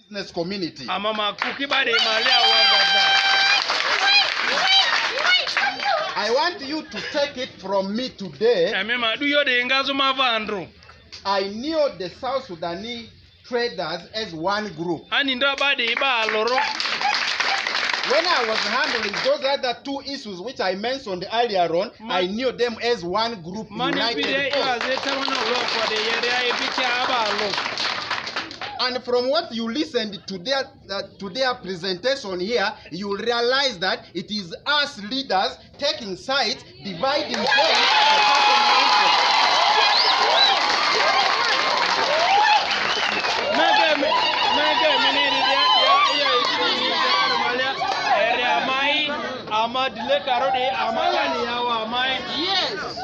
business community. I want you to take it from me today. I knew the South Sudanese traders as one group. When I was handling those other two issues which I mentioned earlier on, I knew them as one group united. And from what you listened to their presentation here, you will realize that it is us leaders taking sides, dividing them. Yes.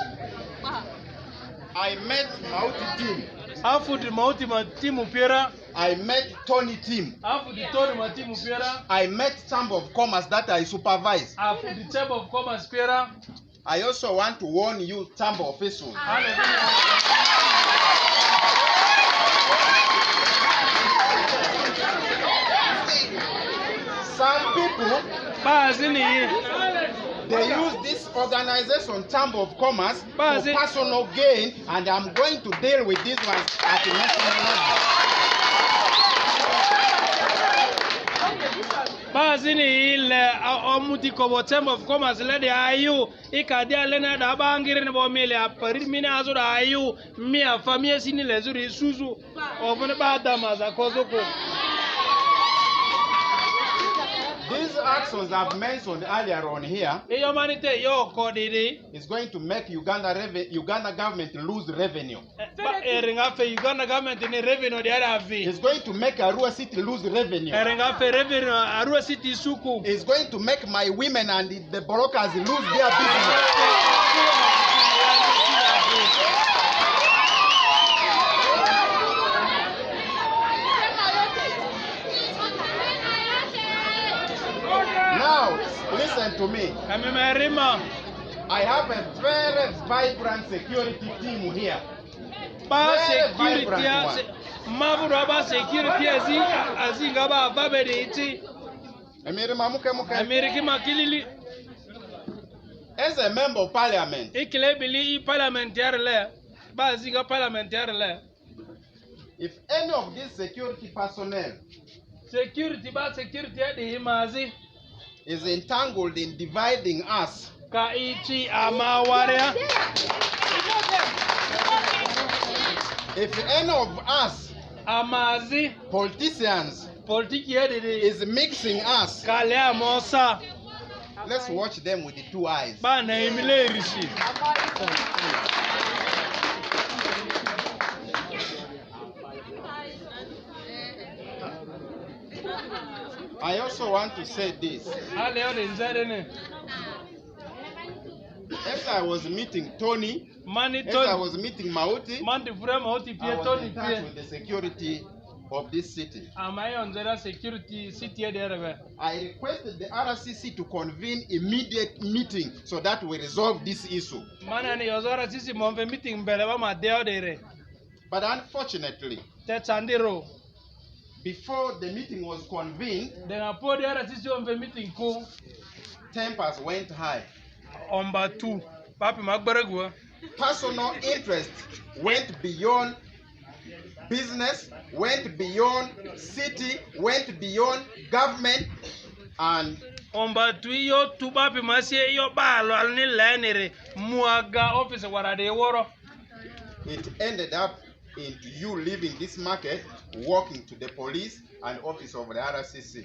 I met Buti. I met Tony team. I met Chamber of Commerce that I supervise. I also want to warn you, Chamber officials. Some people, they use this organization, Chamber of Commerce, for personal gain, and I'm going to deal with this one at the national level. Chamber of Commerce led the IU, Ikadia Lena Dabangir and Bomelia, Parimina Azura IU, Mia Famia Sinilezuri Suzu, or Badama Kozoko. These actions I've mentioned earlier on here is going to make Uganda government lose revenue. It's going to make Arua City lose revenue. It's going to make my women and the brokers lose their business. Now, listen to me. I have a very vibrant security team here. Very vibrant as a member of parliament, if any of these security personnel is entangled in dividing us, if any of us politicians is mixing us, let's watch them with the two eyes. I also want to say this. As I was meeting Tony, as I was meeting Mauti, I was in touch with the security of this city. I requested the RCC to convene immediate meeting so that we resolve this issue. But unfortunately, before the meeting was convened, tempers went high. Personal interest went beyond business, went beyond city, went beyond government, and it ended up into you leaving this market, walking to the police and office of the RCC.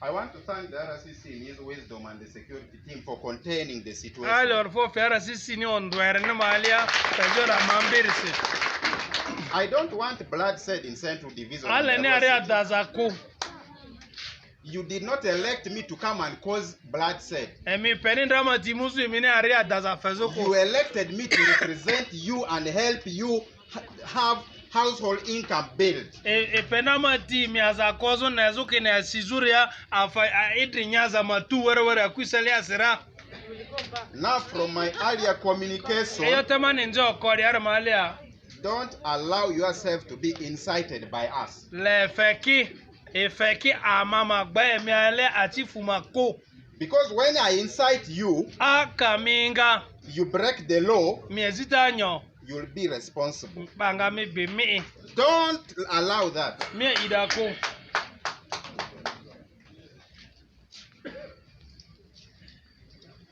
I want to thank the RCC in his wisdom and the security team for containing the situation. I don't want bloodshed in Central Division. You did not elect me to come and cause bloodshed. You elected me to represent you and help you have household income built. Now, from my earlier communication, Don't allow yourself to be incited by us. Because when I incite you, you break the law, you'll be responsible. Don't allow that.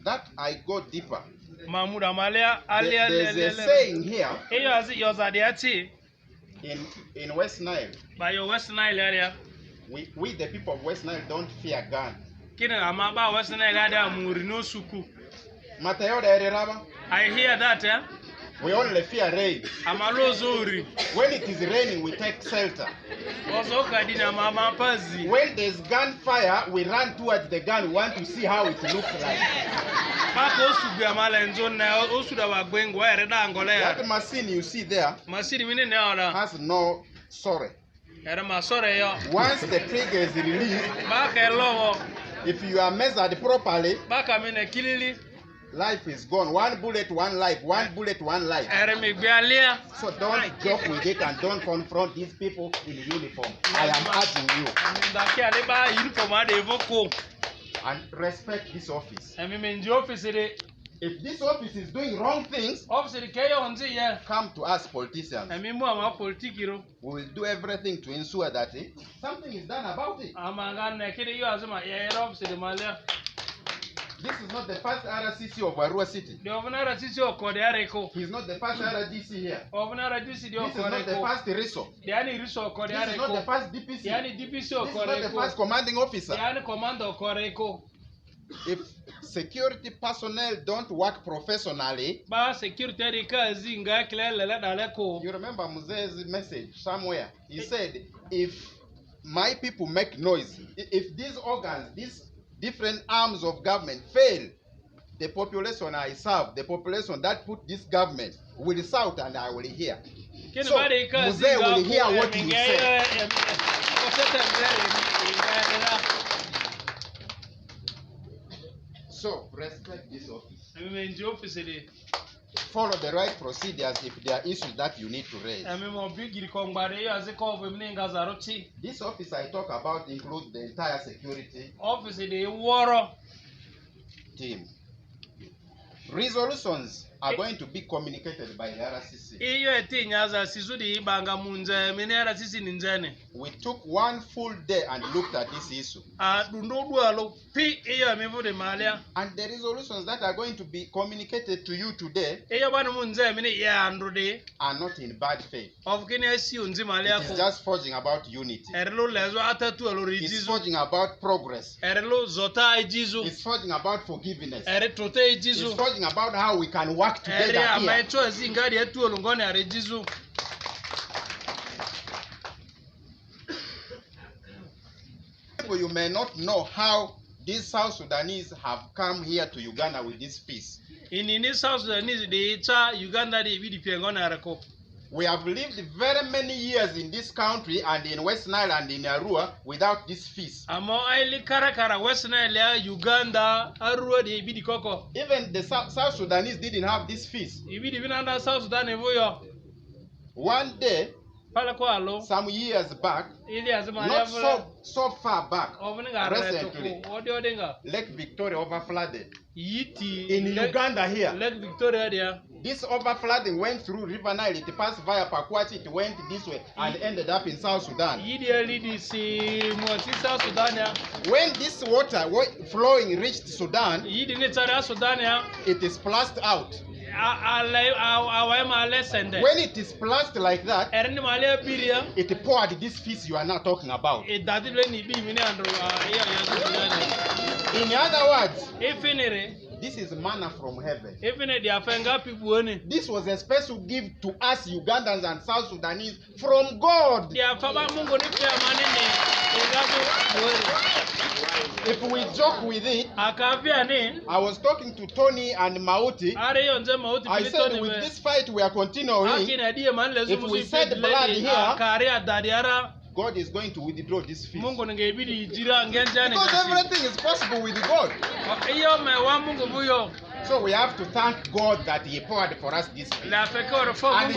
That I go deeper. There's a saying here in West Nile. By your West Nile area. We the people of West Nile don't fear gun. I hear that, yeah? We only fear rain. When it is raining, we take shelter. When there's gunfire, we run towards the gun. We want to see how it looks like. That machine you see there has no sorry. Once the trigger is released, if you are measured properly, life is gone. One bullet, one life. One bullet, one life. So don't joke with it and don't confront these people in uniform. I am urging you. And respect this office. If this office is doing wrong things, come to us politicians. We will do everything to ensure that something is done about it. This is not the first RCC of Arua City. He's not the first RDC here. This is not the first RISO. This is not the first DPC. This is not the first commanding officer. If security personnel don't work professionally, you remember Muze's message somewhere. He said, if my people make noise, if these organs, these different arms of government fail, the population I serve, the population that put this government, will shout and I will hear. So Muze will hear what you say. So respect this office. Follow the right procedures if there are issues that you need to raise. This office I talk about includes the entire security team. Resolutions are going to be communicated by the RCC. We took one full day and looked at this issue. And the resolutions that are going to be communicated to you today are not in bad faith. It is just forging about unity. It's forging about progress. It's forging about forgiveness. It's forging about how we can work together here. You may not know how these South Sudanese have come here to Uganda with this peace. We have lived very many years in this country and in West Nile and in Arua without this feast. Even the South Sudanese didn't have this feast. One day, some years back, not so far back, recently, Lake Victoria overflooded. In Uganda here, this overflooding went through River Nile, it passed via Pakwach, it went this way and ended up in South Sudan. When this water flowing reached Sudan, it is splashed out. When it is splashed like that, it poured this feast you are now talking about. In other words, this is manna from heaven. This was a special gift to us Ugandans and South Sudanese from God. If we joke with it, I was talking to Tony and Mauti. I said with this fight we are continuing, if we shed blood here, God is going to withdraw this feast. Because everything is possible with God. So we have to thank God that He poured for us this feast. And